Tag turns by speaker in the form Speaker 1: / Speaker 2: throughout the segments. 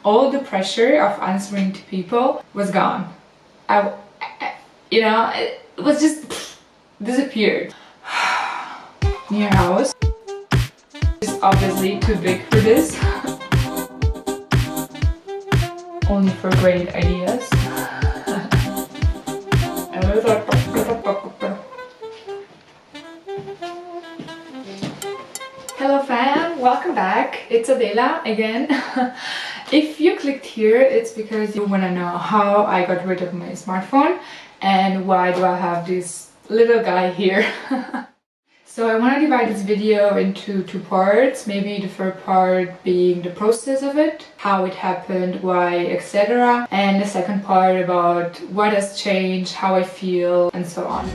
Speaker 1: all the pressure of answering to people was gone. It was just disappeared. New house is obviously too big for this. Only for great ideas. Hello fam, welcome back. It's Adela again. If you clicked here, it's because you want to know how I got rid of my smartphone and why do I have this little guy here. So I want to divide this video into two parts. Maybe the first part being the process of it, how it happened, why, etc. And the second part about what has changed, how I feel, and so on.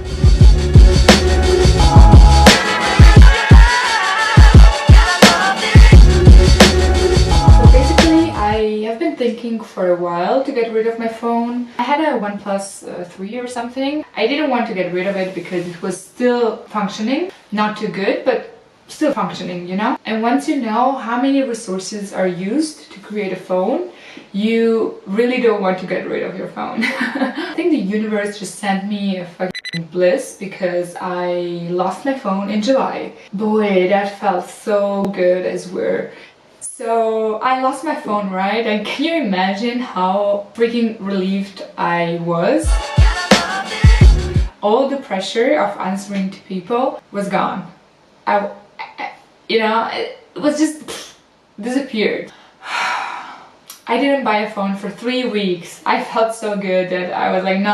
Speaker 1: I have been thinking for a while to get rid of my phone. I had a OnePlus 3 or something. I didn't want to get rid of it because it was still functioning. Not too good, but still functioning, you know? And once you know how many resources are used to create a phone, you really don't want to get rid of your phone. I think the universe just sent me a fucking bliss because I lost my phone in July. Boy, that felt so good, I swear. So I lost my phone, right? And can you imagine how freaking relieved I was? All the pressure of answering to people was gone. It was just disappeared. I didn't buy a phone for 3 weeks. I felt so good that I was like, no.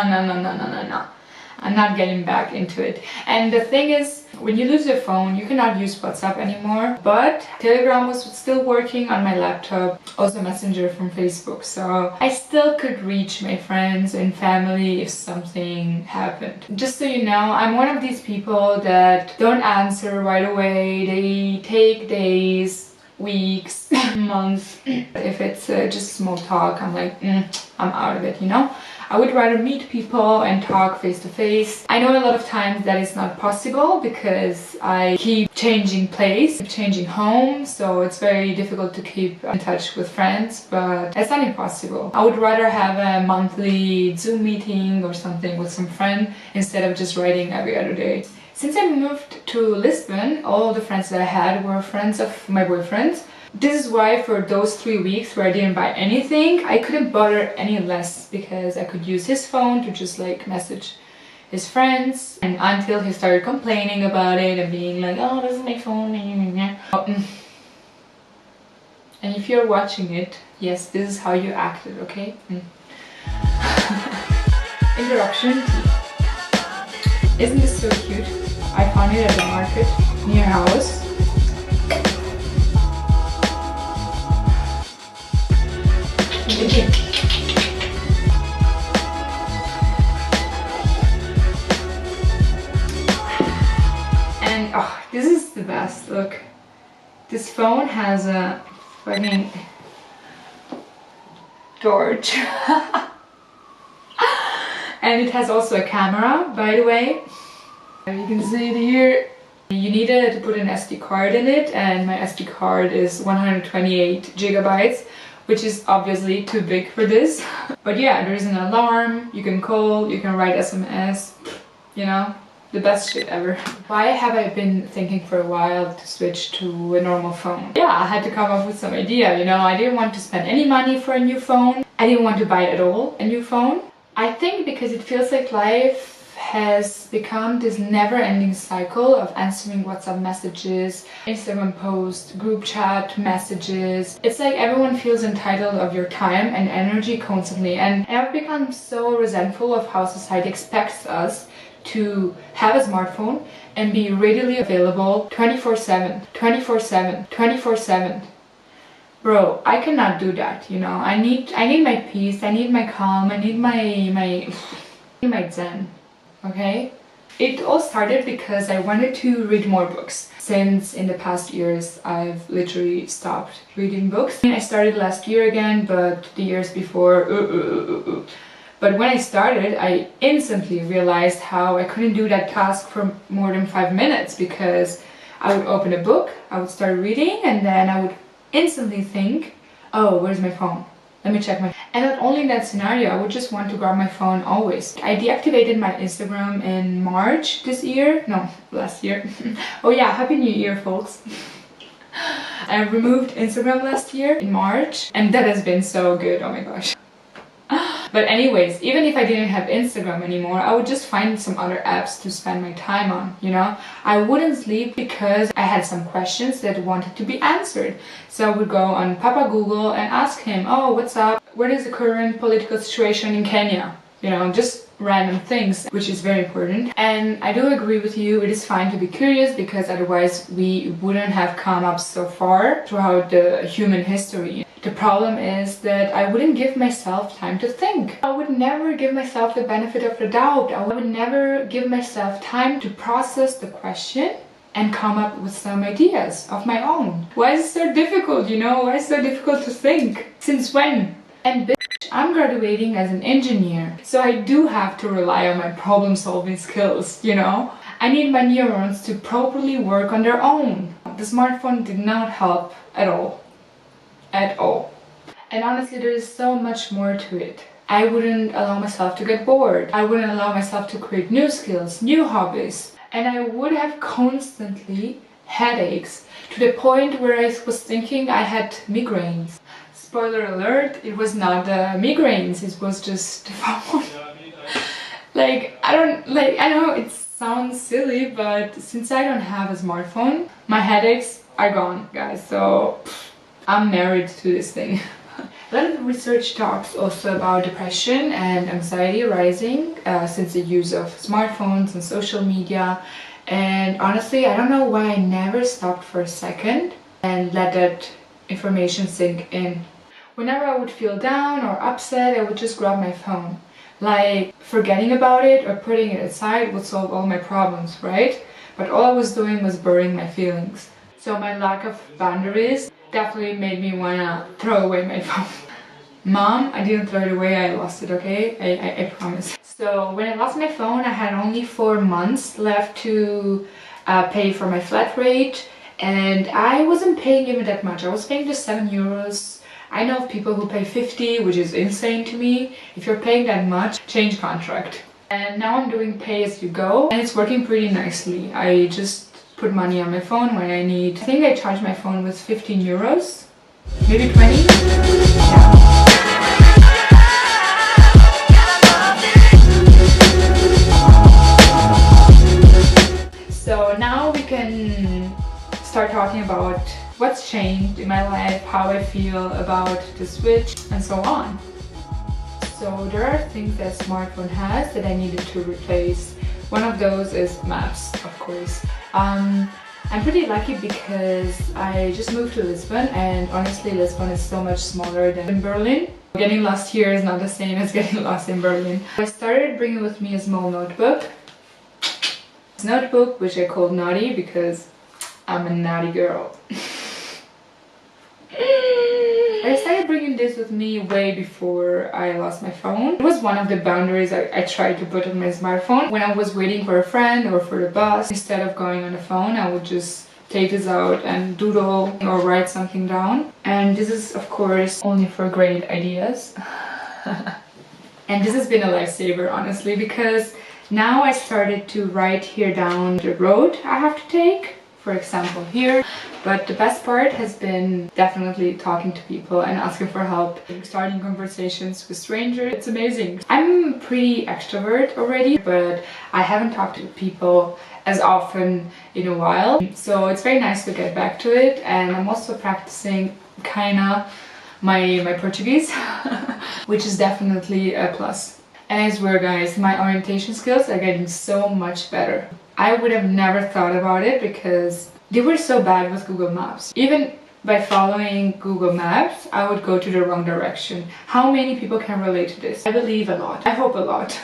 Speaker 1: I'm not getting back into it. And the thing is, when you lose your phone, you cannot use WhatsApp anymore, but Telegram was still working on my laptop, also Messenger from Facebook, so I still could reach my friends and family if something happened. Just so you know, I'm one of these people that don't answer right away. They take days, weeks, months. If it's just small talk, I'm like, I'm out of it, you know? I would rather meet people and talk face to face. I know a lot of times that is not possible because I keep changing place, changing home, so it's very difficult to keep in touch with friends, but it's not impossible. I would rather have a monthly Zoom meeting or something with some friend instead of just writing every other day. Since I moved to Lisbon, all the friends that I had were friends of my boyfriend. This is why for those 3 weeks where I didn't buy anything, I couldn't bother any less because I could use his phone to just like message his friends, and until he started complaining about it and being like, oh, this is my phone. And if you're watching it, yes, this is how you acted, okay? Interruption. Isn't this so cute? I found it at the market near house. And oh, this is the best. Look, this phone has a fucking torch. And it has also a camera, by the way. You can see it here. You needed to put an SD card in it, and my SD card is 128 gigabytes, which is obviously too big for this. But yeah, there's an alarm, you can call, you can write SMS, you know, the best shit ever. Why have I been thinking for a while to switch to a normal phone? Yeah, I had to come up with some idea, you know, I didn't want to spend any money for a new phone. I didn't want to buy at all a new phone. I think because it feels like life has become this never-ending cycle of answering WhatsApp messages, Instagram posts, group chat messages. It's like everyone feels entitled of your time and energy constantly, and I've become so resentful of how society expects us to have a smartphone and be readily available 24/7, 24/7, 24/7. Bro, I cannot do that, you know. I need my peace, I need my calm, I need my zen. Okay? It all started because I wanted to read more books. Since in the past years I've literally stopped reading books. I started last year again, but the years before, But when I started, I instantly realized how I couldn't do that task for more than 5 minutes because I would open a book, I would start reading, and then I would instantly think, oh, where's my phone? Let me check my... And not only in that scenario, I would just want to grab my phone always. I deactivated my Instagram in March this year. No, last year. Oh yeah, Happy New Year, folks. I removed Instagram last year in March, and that has been so good. Oh my gosh. But anyways, even if I didn't have Instagram anymore, I would just find some other apps to spend my time on, you know? I wouldn't sleep because I had some questions that wanted to be answered. So I would go on Papa Google and ask him, oh, what's up? What is the current political situation in Kenya? You know, just random things, which is very important. And I do agree with you, it is fine to be curious because otherwise we wouldn't have come up so far throughout the human history. The problem is that I wouldn't give myself time to think. I would never give myself the benefit of the doubt. I would never give myself time to process the question and come up with some ideas of my own. Why is it so difficult, you know? Why is it so difficult to think? Since when? And bitch, I'm graduating as an engineer, so I do have to rely on my problem-solving skills, you know? I need my neurons to properly work on their own. The smartphone did not help at all. At all. And honestly, there is so much more to it. I wouldn't allow myself to get bored. I wouldn't allow myself to create new skills, new hobbies. And I would have constantly headaches to the point where I was thinking I had migraines. Spoiler alert, it was not migraines, it was just I know it sounds silly, but since I don't have a smartphone, my headaches are gone, guys, so I'm married to this thing. A lot of research talks also about depression and anxiety rising since the use of smartphones and social media. And honestly, I don't know why I never stopped for a second and let that information sink in. Whenever I would feel down or upset, I would just grab my phone. Like, forgetting about it or putting it aside would solve all my problems, right? But all I was doing was burying my feelings. So my lack of boundaries definitely made me wanna throw away my phone. Mom, I didn't throw it away, I lost it, okay? I promise. So when I lost my phone, I had only 4 months left to pay for my flat rate, and I wasn't paying even that much. I was paying just €7. I know of people who pay 50, which is insane to me. If you're paying that much, change contract. And now I'm doing pay as you go, and it's working pretty nicely. I just put money on my phone when I need. I think I charge my phone with €15, maybe 20. Yeah. So now we can start talking about what's changed in my life, how I feel about the Switch, and so on. So there are things that smartphone has that I needed to replace. One of those is maps, of course. I'm pretty lucky because I just moved to Lisbon, and honestly Lisbon is so much smaller than Berlin. Getting lost here is not the same as getting lost in Berlin. I started bringing with me a small notebook. This notebook, which I called Naughty because I'm a naughty girl. I started bringing this with me way before I lost my phone. It was one of the boundaries I tried to put on my smartphone. When I was waiting for a friend or for the bus, instead of going on the phone, I would just take this out and doodle or write something down. And this is, of course, only for great ideas. And this has been a lifesaver, honestly, because now I started to write here down the road I have to take. For example, here. But the best part has been definitely talking to people and asking for help, starting conversations with strangers. It's amazing. I'm pretty extrovert already, but I haven't talked to people as often in a while. So it's very nice to get back to it, and I'm also practicing kinda my Portuguese, which is definitely a plus. And I swear, guys, my orientation skills are getting so much better. I would have never thought about it because they were so bad with Google Maps. Even by following Google Maps, I would go to the wrong direction. How many people can relate to this? I believe a lot. I hope a lot.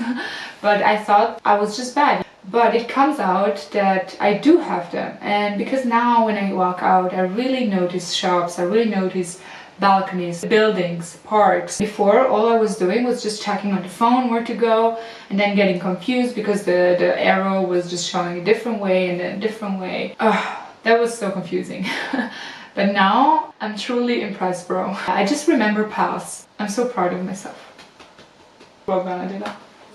Speaker 1: But I thought I was just bad. But it comes out that I do have them. And because now when I walk out, I really notice shops, I really notice balconies, buildings, parks. Before, all I was doing was just checking on the phone where to go and then getting confused because the arrow was just showing a different way and then a different way. That was so confusing. But now I'm truly impressed, bro. I just remember paths. I'm so proud of myself.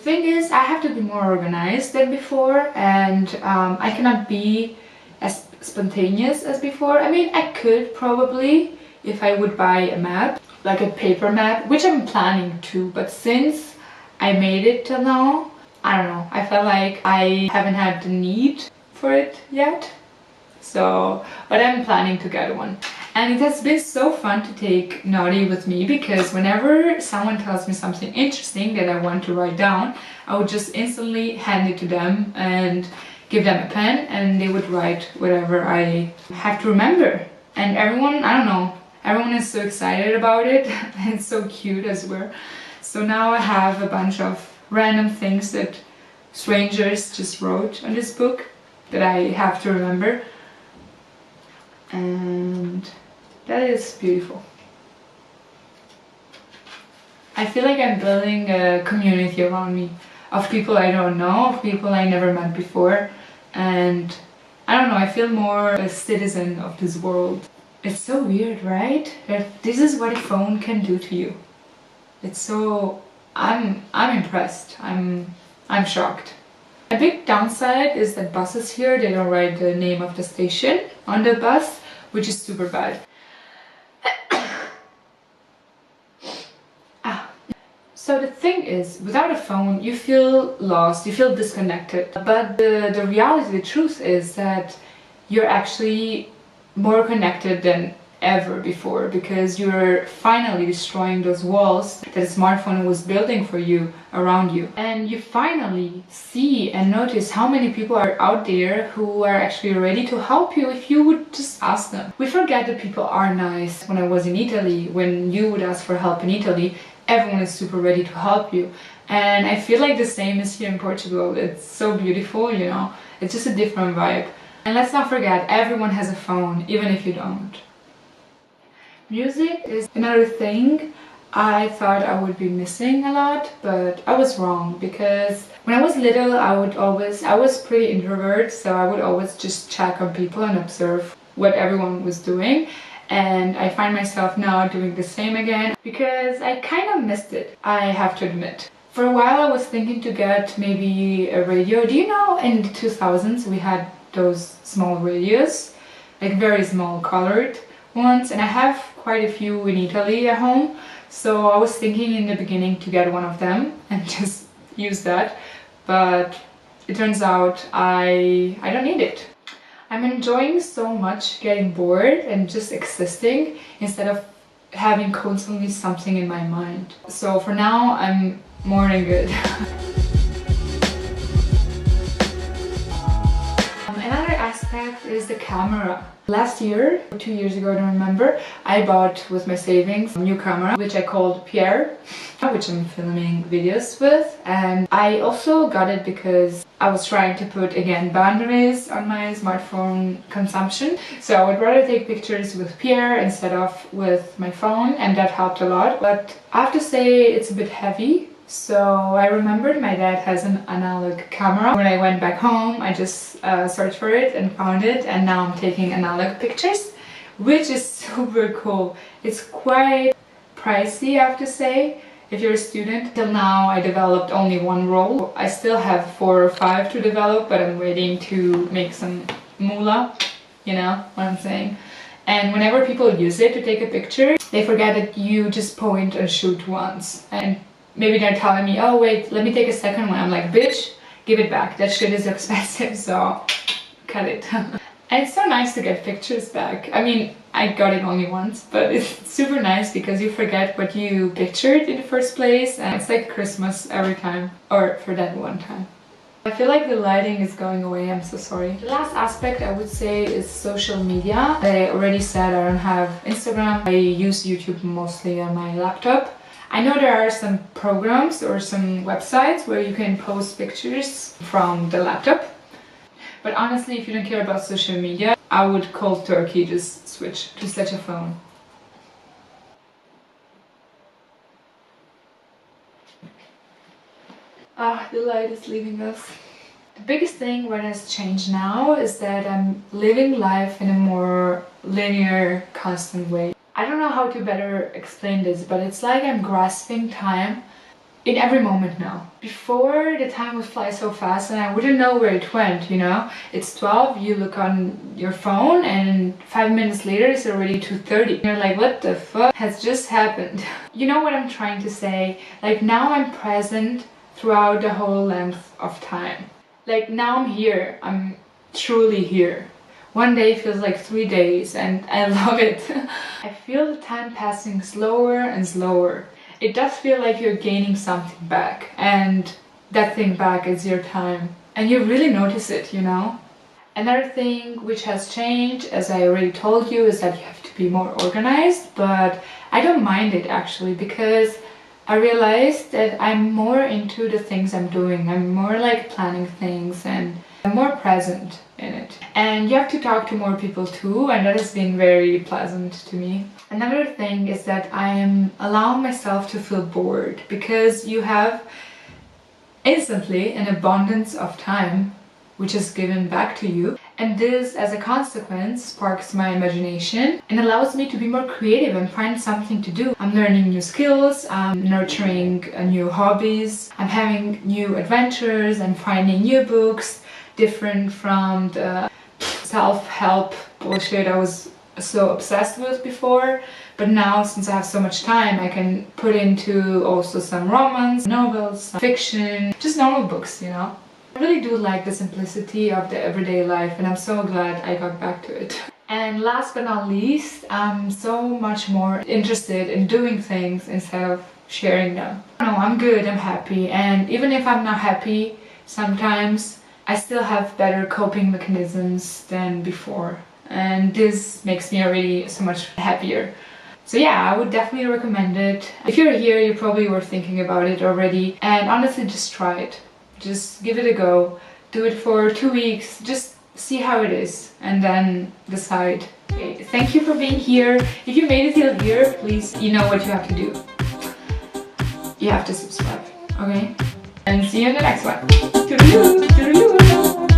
Speaker 1: Thing is, I have to be more organized than before, and I cannot be as spontaneous as before. I mean, I could probably if I would buy a map, like a paper map, which I'm planning to, but since I made it till now, I don't know, I felt like I haven't had the need for it yet. So, but I'm planning to get one. And it has been so fun to take Naughty with me, because whenever someone tells me something interesting that I want to write down, I would just instantly hand it to them and give them a pen, and they would write whatever I have to remember. And everyone, I don't know, everyone is so excited about it. It's so cute as well. So now I have a bunch of random things that strangers just wrote on this book that I have to remember. And that is beautiful. I feel like I'm building a community around me of people I don't know, of people I never met before, and I don't know, I feel more a citizen of this world. It's so weird, right? That this is what a phone can do to you. It's so... I'm impressed. I'm shocked. A big downside is that buses here, they don't write the name of the station on the bus, which is super bad. So the thing is, without a phone, you feel lost, you feel disconnected. But the reality, the truth is that you're actually more connected than ever before, because you're finally destroying those walls that a smartphone was building for you around you. And you finally see and notice how many people are out there who are actually ready to help you if you would just ask them. We forget that people are nice. When I was in Italy, when you would ask for help in Italy, everyone is super ready to help you. And I feel like the same is here in Portugal. It's so beautiful, you know, it's just a different vibe. And let's not forget, everyone has a phone, even if you don't. Music is another thing I thought I would be missing a lot, but I was wrong, because when I was little I was pretty introvert, so I would always just check on people and observe what everyone was doing. And I find myself now doing the same again, because I kind of missed it, I have to admit. For a while I was thinking to get maybe a radio. Do you know in the 2000s we had those small radios, like very small colored ones, and I have quite a few in Italy at home, so I was thinking in the beginning to get one of them and just use that, but it turns out I don't need it. I'm enjoying so much getting bored and just existing instead of having constantly something in my mind. So for now I'm more than good. Another aspect is the camera. Last year, or 2 years ago, I don't remember, I bought with my savings a new camera, which I called Pierre, which I'm filming videos with. And I also got it because I was trying to put, again, boundaries on my smartphone consumption. So I would rather take pictures with Pierre instead of with my phone, and that helped a lot. But I have to say it's a bit heavy. So I remembered my dad has an analog camera. When I went back home, I just searched for it and found it, and now I'm taking analog pictures, which is super cool. It's quite pricey, I have to say, if you're a student. Till now I developed only one roll. I still have 4 or 5 to develop, but I'm waiting to make some moolah, you know what I'm saying. And whenever people use it to take a picture, they forget that you just point and shoot once. And maybe they're telling me, oh wait, let me take a second one. I'm like, bitch, give it back. That shit is expensive, so cut it. And it's so nice to get pictures back. I mean, I got it only once, but it's super nice because you forget what you pictured in the first place, and it's like Christmas every time, or for that one time. I feel like the lighting is going away, I'm so sorry. The last aspect I would say is social media. I already said I don't have Instagram. I use YouTube mostly on my laptop. I know there are some programs or some websites where you can post pictures from the laptop. But honestly, if you don't care about social media, I would cold turkey just switch to such a phone. Ah, the light is leaving us. The biggest thing what has changed now is that I'm living life in a more linear, constant way. I don't know how to better explain this, but it's like I'm grasping time in every moment now. Before, the time would fly so fast and I wouldn't know where it went, you know? It's 12, you look on your phone and 5 minutes later it's already 2:30. You're like, what the fuck has just happened? You know what I'm trying to say? Like, now I'm present throughout the whole length of time. Like, now I'm here, I'm truly here. One day feels like 3 days and I love it. I feel the time passing slower and slower. It does feel like you're gaining something back, and that thing back is your time. And you really notice it, you know? Another thing which has changed, as I already told you, is that you have to be more organized, but I don't mind it actually, because I realized that I'm more into the things I'm doing. I'm more like planning things and I'm more present in it. And you have to talk to more people too, and that has been very pleasant to me. Another thing is that I am allowing myself to feel bored, because you have instantly an abundance of time which is given back to you, and this as a consequence sparks my imagination and allows me to be more creative and find something to do. I'm learning new skills, I'm nurturing new hobbies, I'm having new adventures and finding new books different from the self-help bullshit I was so obsessed with before. But now, since I have so much time, I can put into also some romance, novels, fiction, just normal books, you know. I really do like the simplicity of the everyday life, and I'm so glad I got back to it. And last but not least, I'm so much more interested in doing things instead of sharing them. No, I'm good, I'm happy, and even if I'm not happy, sometimes I still have better coping mechanisms than before, and this makes me already so much happier. So yeah, I would definitely recommend it. If you're here, you probably were thinking about it already, and honestly, just try it. Just give it a go. Do it for 2 weeks, just see how it is, and then decide. Okay, thank you for being here. If you made it till here, please, you know what you have to do. You have to subscribe, okay? And see you in the next one. Toodaloo, toodaloo.